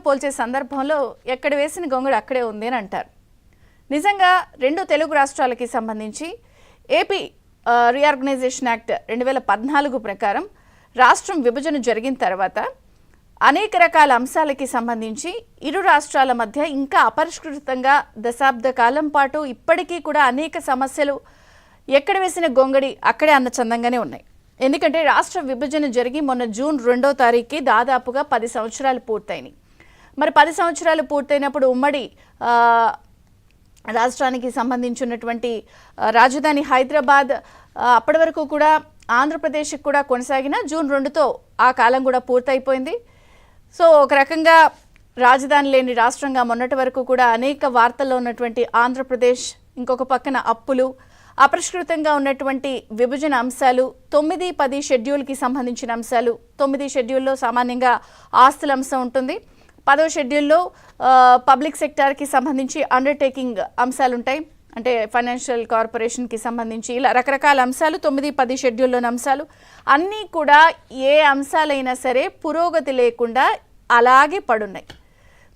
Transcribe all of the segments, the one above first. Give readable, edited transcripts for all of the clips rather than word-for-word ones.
పోల్చే సందర్భంలో ఎక్కడ వేసిన గొంగళి అక్కడే ఉంది అని అంటారు. నిజంగా రెండు తెలుగు రాష్ట్రాలకి సంబంధించి ఏపీ రీఆర్గనైజేషన్ యాక్ట్ 2014 ప్రకారం రాష్ట్రం విభజన జరిగిన తర్వాత అనేక రకాల అంశాలకి సంబంధించి ఇరు రాష్ట్రాల మధ్య ఇంకా అపరిష్కృతంగా దశాబ్ద కాలం పాటు ఇప్పటికీ కూడా అనేక సమస్యలు ఎక్కడ వేసిన గొంగడి అక్కడే అన్న చందంగానే ఉన్నాయి. ఎందుకంటే రాష్ట్ర విభజన జరిగి మొన్న జూన్ 2వ తారీఖుకి దాదాపుగా 10 సంవత్సరాలు పూర్తయినాయి. మరి 10 సంవత్సరాలు పూర్తయినప్పుడు ఉమ్మడి రాష్ట్రానికి సంబంధించినటువంటి రాజధాని హైదరాబాద్ అప్పటి వరకు కూడా ఆంధ్రప్రదేశ్కి కూడా కొనసాగిన జూన్ 2తో ఆ కాలం కూడా పూర్తయిపోయింది. సో ఒక రకంగా రాజధాని లేని రాష్ట్రంగా మొన్నటి వరకు కూడా అనేక వార్తల్లో ఉన్నటువంటి ఆంధ్రప్రదేశ్, ఇంకొక పక్కన అప్పులు, అపరిష్కృతంగా ఉన్నటువంటి విభజన అంశాలు, 9, 10 షెడ్యూల్కి సంబంధించిన అంశాలు. 9 షెడ్యూల్లో సామాన్యంగా ఆస్తుల అంశం ఉంటుంది. 10వ షెడ్యూల్లో పబ్లిక్ సెక్టార్కి సంబంధించి అండర్టేకింగ్ అంశాలు ఉంటాయి, అంటే ఫైనాన్షియల్ కార్పొరేషన్కి సంబంధించి ఇలా రకరకాల అంశాలు 9, 10 షెడ్యూల్లోని అంశాలు అన్నీ కూడా ఏ అంశాలైనా సరే పురోగతి లేకుండా అలాగే పడున్నాయి.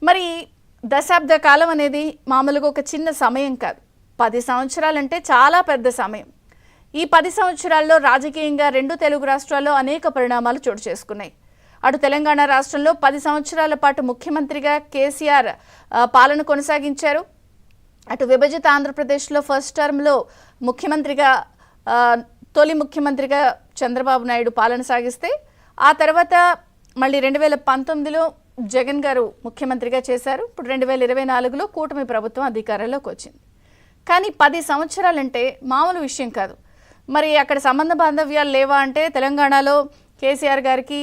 మరి దశాబ్ద కాలం అనేది మామూలుగా ఒక చిన్న సమయం కాదు. 10 సంవత్సరాలంటే చాలా పెద్ద సమయం. ఈ 10 సంవత్సరాల్లో రాజకీయంగా రెండు తెలుగు రాష్ట్రాల్లో అనేక పరిణామాలు చోటు చేసుకున్నాయి. అటు తెలంగాణ రాష్ట్రంలో 10 సంవత్సరాల పాటు ముఖ్యమంత్రిగా కేసీఆర్ పాలన కొనసాగించారు. అటు విభజిత ఆంధ్రప్రదేశ్లో ఫస్ట్ టర్మ్లో ముఖ్యమంత్రిగా తొలి ముఖ్యమంత్రిగా చంద్రబాబు నాయుడు పాలన సాగిస్తే ఆ తర్వాత మళ్ళీ 2019లో జగన్ గారు ముఖ్యమంత్రిగా చేశారు. ఇప్పుడు 2024లో కూటమి ప్రభుత్వం అధికారంలోకి వచ్చింది. కానీ 10 సంవత్సరాలంటే మామూలు విషయం కాదు. మరి అక్కడ సంబంధ బాంధవ్యాలు లేవా అంటే తెలంగాణలో కేసీఆర్ గారికి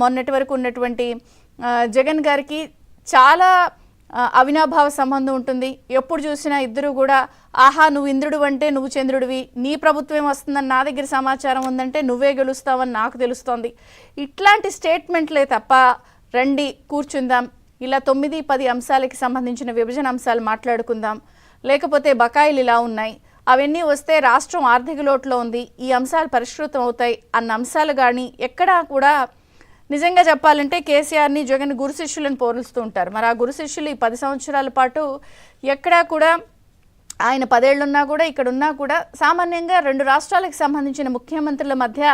మొన్నటి వరకు ఉన్నటువంటి జగన్ గారికి చాలా అవినాభావ సంబంధం ఉంటుంది. ఎప్పుడు చూసినా ఇద్దరు కూడా ఆహా నువ్వు ఇంద్రుడు అంటే నువ్వు చంద్రుడివి, నీ ప్రభుత్వం వస్తుందని నా దగ్గర సమాచారం ఉందంటే నువ్వే గెలుస్తావని నాకు తెలుస్తోంది, ఇట్లాంటి స్టేట్మెంట్లే తప్ప రండి కూర్చుందాం, ఇలా 9, 10 అంశాలకి సంబంధించిన విభజన అంశాలు మాట్లాడుకుందాం, లేకపోతే బకాయిలు ఇలా ఉన్నాయి, అవన్నీ వస్తే రాష్ట్రం ఆర్థిక లోటులో ఉంది, ఈ అంశాలు పరిష్కృతం అవుతాయి అన్న అంశాలు కానీ ఎక్కడా కూడా నిజంగా చెప్పాలంటే కేసీఆర్ని జగన్ గురు శిష్యులను పోలుస్తూ ఉంటారు. మరి ఆ గురు శిష్యులు ఈ 10 సంవత్సరాల పాటు ఎక్కడా కూడా ఆయన 10 ఏళ్ళున్నా కూడా ఇక్కడ ఉన్నా కూడా సామాన్యంగా రెండు రాష్ట్రాలకు సంబంధించిన ముఖ్యమంత్రుల మధ్య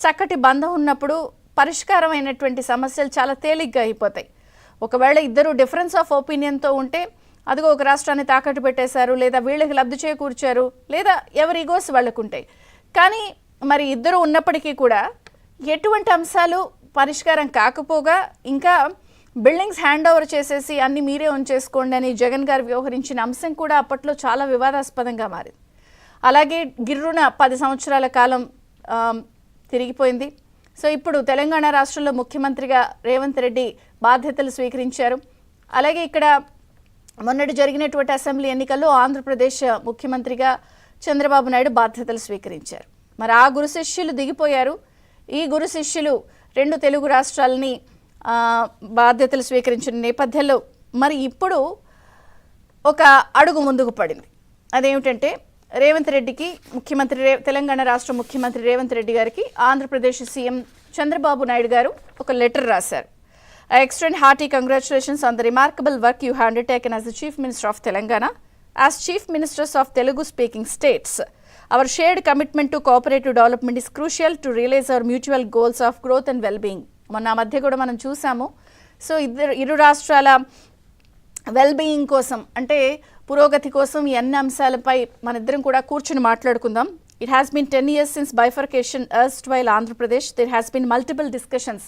చక్కటి బంధం ఉన్నప్పుడు పరిష్కారం అయినటువంటి సమస్యలు చాలా తేలిగ్గా అయిపోతాయి. ఒకవేళ ఇద్దరు డిఫరెన్స్ ఆఫ్ ఒపీనియన్తో ఉంటే అదిగో ఒక రాష్ట్రాన్ని తాకట్టు పెట్టేశారు, లేదా వీళ్ళకి లబ్ధి చేకూర్చారు, లేదా ఎవరి ఈగోస్ వాళ్ళకు ఉంటాయి. కానీ మరి ఇద్దరు ఉన్నప్పటికీ కూడా ఎటువంటి అంశాలు పరిష్కారం కాకపోగా ఇంకా బిల్డింగ్స్ హ్యాండ్ ఓవర్ చేసేసి అన్ని మీరే ఉంచేసుకోండి అని జగన్ గారు వ్యవహరించిన అంశం కూడా అప్పట్లో చాలా వివాదాస్పదంగా మారింది. అలాగే గిర్రున 10 సంవత్సరాల కాలం తిరిగిపోయింది. సో ఇప్పుడు తెలంగాణ రాష్ట్రంలో ముఖ్యమంత్రిగా రేవంత్ రెడ్డి బాధ్యతలు స్వీకరించారు. అలాగే ఇక్కడ మొన్నటి జరిగినటువంటి అసెంబ్లీ ఎన్నికల్లో ఆంధ్రప్రదేశ్ ముఖ్యమంత్రిగా చంద్రబాబు నాయుడు బాధ్యతలు స్వీకరించారు. మరి ఆ గురు శిష్యులు దిగిపోయారు. ఈ గురు శిష్యులు రెండు తెలుగు రాష్ట్రాలని బాధ్యతలు స్వీకరించిన నేపథ్యంలో మరి ఇప్పుడు ఒక అడుగు ముందుకు పడింది. అదేమిటంటే రేవంత్ రెడ్డికి తెలంగాణ రాష్ట్ర ముఖ్యమంత్రి రేవంత్ రెడ్డి గారికి ఆంధ్రప్రదేశ్ సీఎం చంద్రబాబు నాయుడు గారు ఒక లెటర్ రాశారు. I extend hearty congratulations on the remarkable work you have undertaken as the Chief Minister of Telangana. As Chief Ministers of Telugu-speaking states, our shared commitment to cooperative development is crucial to realize our mutual goals of growth and well-being. మొన్న మధ్య కూడా మనం చూసాము. So ఇరు రాష్ట్రాల wellbeing కోసం అంటే పురోగతి కోసం ఈ అన్ని అంశాలపై మన ఇద్దరం కూడా కూర్చుని మాట్లాడుకుందాం. It has been 10 years since bifurcation erstwhile Andhra Pradesh. There has been multiple discussions.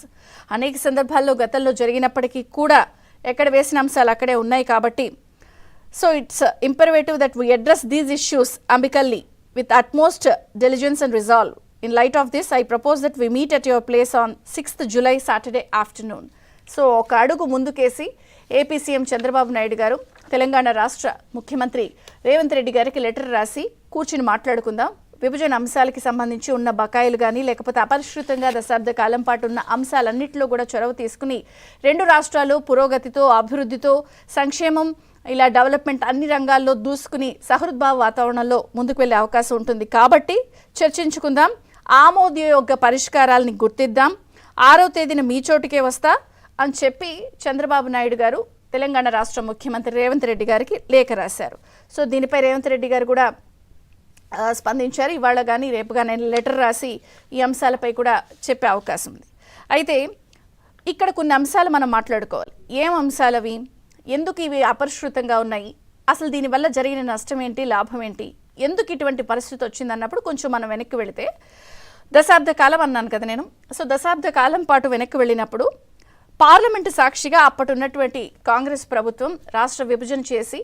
అనేక సందర్భాల్లో గతంలో జరిగినప్పటికీ కూడా ఎక్కడ వేసిన అంశాలు అక్కడే ఉన్నాయి కాబట్టి so it's imperative that we address these issues amicably with utmost diligence and resolve. In light of this, I propose that we meet at your place on 6th July Saturday afternoon. So ఒక అడుగు ముందుకేసి AP CM Chandrababu Naidu గారు తెలంగాణ రాష్ట్ర ముఖ్యమంత్రి రేవంత్ రెడ్డి గారికి letter రాసి కూర్చుని మాట్లాడుకుందాం. విభజన అంశాలకి సంబంధించి ఉన్న బకాయిలు కానీ లేకపోతే అపరిష్కృతంగా దశాబ్ద కాలం పాటు ఉన్న అంశాలన్నింటిలో కూడా చొరవ తీసుకుని రెండు రాష్ట్రాలు పురోగతితో, అభివృద్ధితో, సంక్షేమం ఇలా డెవలప్మెంట్ అన్ని రంగాల్లో దూసుకుని సహృద్భావ వాతావరణంలో ముందుకు వెళ్ళే అవకాశం ఉంటుంది. కాబట్టి చర్చించుకుందాం, ఆమోదయోగ్య పరిష్కారాలని గుర్తిద్దాం. 6వ తేదీన మీ చోటుకే వస్తా, అని చెప్పి చంద్రబాబు నాయుడు గారు తెలంగాణ రాష్ట్ర ముఖ్యమంత్రి రేవంత్ రెడ్డి గారికి లేఖ రాశారు. సో దీనిపై రేవంత్ రెడ్డి గారు కూడా స్పందించారు. ఇవాళ కానీ రేపు కానీ లెటర్ రాసి ఈ అంశాలపై కూడా చెప్పే అవకాశం ఉంది. అయితే ఇక్కడ కొన్ని అంశాలు మనం మాట్లాడుకోవాలి. ఏం అంశాలు అవి? ఎందుకు ఇవి అపరిష్కృతంగా ఉన్నాయి? అసలు దీనివల్ల జరిగిన నష్టం ఏంటి, లాభం ఏంటి, ఎందుకు ఇటువంటి పరిస్థితి వచ్చిందన్నప్పుడు కొంచెం మనం వెనక్కి వెళితే, దశాబ్ద కాలం అన్నాను కదా నేను. సో దశాబ్ద కాలం పాటు వెనక్కి వెళ్ళినప్పుడు పార్లమెంటు సాక్షిగా అప్పటి కాంగ్రెస్ ప్రభుత్వం రాష్ట్ర విభజన చేసి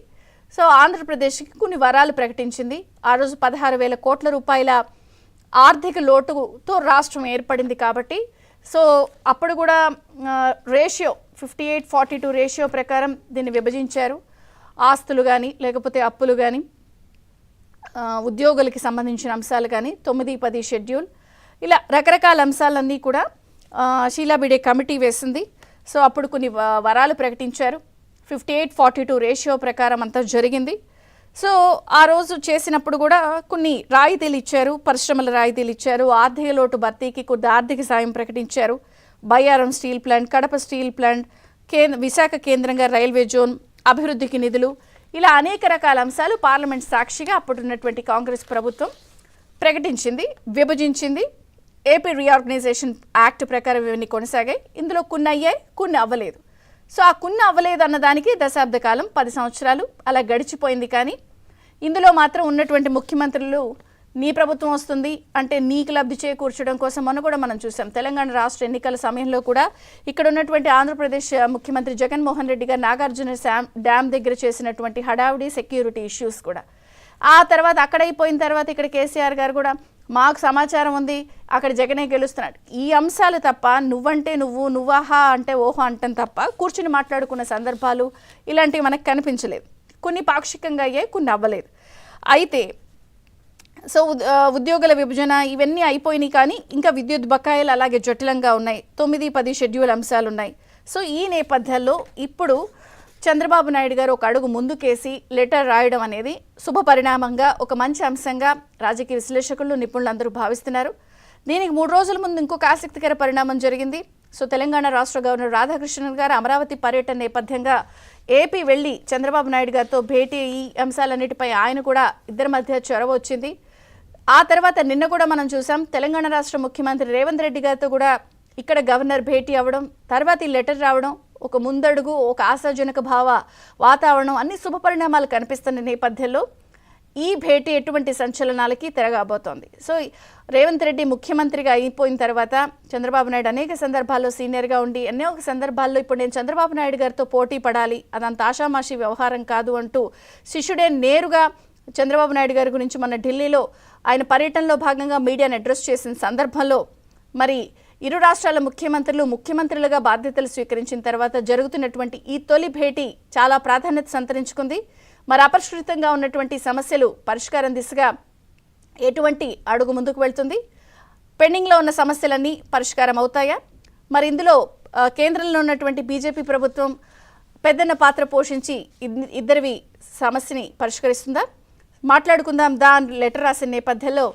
సో ఆంధ్రప్రదేశ్కి కొన్ని వరాలు ప్రకటించింది. ఆ రోజు 16,000 కోట్ల రూపాయల ఆర్థిక లోటుతో రాష్ట్రం ఏర్పడింది. కాబట్టి సో అప్పుడు కూడా రేషియో 58-42 రేషియో ప్రకారం దీన్ని విభజించారు. ఆస్తులు కానీ లేకపోతే అప్పులు కానీ ఉద్యోగులకి సంబంధించిన అంశాలు కానీ 9-10 షెడ్యూల్ ఇలా రకరకాల అంశాలన్నీ కూడా షీలాబిడే కమిటీ వేసింది. సో అప్పుడు కొన్ని వరాలు ప్రకటించారు. 58-42 రేషియో ప్రకారం అంతా జరిగింది. సో ఆ రోజు చేసినప్పుడు కూడా కొన్ని రాయితీలు ఇచ్చారు, పరిశ్రమల రాయితీలు ఇచ్చారు, ఆర్థిక లోటు భర్తీకి కొద్ది ఆర్థిక సాయం ప్రకటించారు. Bayyaram steel plant, Kadapa steel plant, Visakha కేంద్రంగా రైల్వే జోన్ అభివృద్ధికి నిధులు, ఇలా అనేక రకాల అంశాలు పార్లమెంట్ సాక్షిగా అప్పుడున్నటువంటి కాంగ్రెస్ ప్రభుత్వం ప్రకటించింది, విభజించింది. ఏపీ రీఆర్గనైజేషన్ యాక్ట్ ప్రకారం ఇవన్నీ కొనసాగాయి. ఇందులో కొన్ని అయ్యాయి, కొన్ని అవ్వలేదు. సో ఆ కొన్ని అవ్వలేదు అన్నదానికి దశాబ్ద కాలం 10 సంవత్సరాలు అలా గడిచిపోయింది. కానీ ఇందులో మాత్రం ఉన్నటువంటి ముఖ్యమంత్రులు నీ ప్రభుత్వం వస్తుంది అంటే నీకు లబ్ధి చేకూర్చడం కోసం మొన్న కూడా మనం చూసాం. తెలంగాణ రాష్ట్ర ఎన్నికల సమయంలో కూడా ఇక్కడ ఉన్నటువంటి ఆంధ్రప్రదేశ్ ముఖ్యమంత్రి జగన్మోహన్ రెడ్డి గారు నాగార్జున డ్యామ్ దగ్గర చేసినటువంటి హడావుడి, సెక్యూరిటీ ఇష్యూస్ కూడా ఆ తర్వాత అక్కడ అయిపోయిన తర్వాత ఇక్కడ కేసీఆర్ గారు కూడా మాకు సమాచారం ఉంది అక్కడ జగనే గెలుస్తున్నాడు, ఈ అంశాలు తప్ప నువ్వంటే నువ్వు, నువ్వాహా అంటే ఓహో అంటాం తప్ప కూర్చుని మాట్లాడుకున్న సందర్భాలు ఇలాంటివి మనకు కనిపించలేదు. కొన్ని పాక్షికంగా అయ్యాయి, కొన్ని అవ్వలేదు. అయితే సో ఉద్యోగుల విభజన ఇవన్నీ అయిపోయినాయి. కానీ ఇంకా విద్యుత్ బకాయిలు అలాగే జటిలంగా ఉన్నాయి. 9-10 షెడ్యూల్ అంశాలు ఉన్నాయి. సో ఈ నేపథ్యంలో ఇప్పుడు చంద్రబాబు నాయుడు గారు ఒక అడుగు ముందుకేసి లెటర్ రాయడం అనేది శుభ పరిణామంగా, ఒక మంచి అంశంగా రాజకీయ విశ్లేషకులు, నిపుణులు అందరూ భావిస్తున్నారు. దీనికి 3 రోజుల ముందు ఇంకొక ఆసక్తికర పరిణామం జరిగింది. సో తెలంగాణ రాష్ట్ర గవర్నర్ రాధాకృష్ణన్ గారు అమరావతి పర్యటన నేపథ్యంగా ఏపీ వెళ్ళి చంద్రబాబు నాయుడు గారితో భేటీ, ఈ అంశాలన్నిటిపై ఆయన కూడా ఇద్దరి మధ్య చొరవ వచ్చింది. ఆ తర్వాత నిన్న కూడా మనం చూసాం తెలంగాణ రాష్ట్ర ముఖ్యమంత్రి రేవంత్ రెడ్డి గారితో కూడా ఇక్కడ గవర్నర్ భేటీ అవ్వడం, తర్వాత ఈ లెటర్ రావడం, ఒక ముందడుగు, ఒక ఆశాజనక వాతావరణం, అన్ని శుభ పరిణామాలు కనిపిస్తున్న నేపథ్యంలో ఈ భేటీ ఎటువంటి సంచలనాలకి తిరగబోతోంది. సో రేవంత్ రెడ్డి ముఖ్యమంత్రిగా అయిపోయిన తర్వాత చంద్రబాబు నాయుడు అనేక సందర్భాల్లో సీనియర్గా ఉండి అనేక సందర్భాల్లో ఇప్పుడు నేను చంద్రబాబు నాయుడు గారితో పోటీ పడాలి, అదంత ఆషామాషి వ్యవహారం కాదు అంటూ శిష్యుడే నేరుగా చంద్రబాబు నాయుడు గారి గురించి మన ఢిల్లీలో ఆయన పర్యటనలో భాగంగా మీడియాను అడ్రస్ చేసిన సందర్భంలో మరి ఇరు రాష్ట్రాల ముఖ్యమంత్రులుగా బాధ్యతలు స్వీకరించిన తర్వాత జరుగుతున్నటువంటి ఈ తొలి భేటీ చాలా ప్రాధాన్యత సంతరించుకుంది. మరి అపరిష్కృతంగా ఉన్నటువంటి సమస్యలు పరిష్కారం దిశగా ఎటువంటి అడుగు ముందుకు వెళ్తుంది? పెండింగ్లో ఉన్న సమస్యలన్నీ పరిష్కారం అవుతాయా? మరి ఇందులో కేంద్రంలో ఉన్నటువంటి బీజేపీ ప్రభుత్వం పెద్దన్న పాత్ర పోషించి ఇద్దరివి సమస్యని పరిష్కరిస్తుందా? మాట్లాడుకుందాం. దాని లెటర్ రాసిన నేపథ్యంలో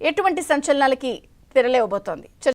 ఎటువంటి సంచలనాలకి తెరలేవబోతోంది?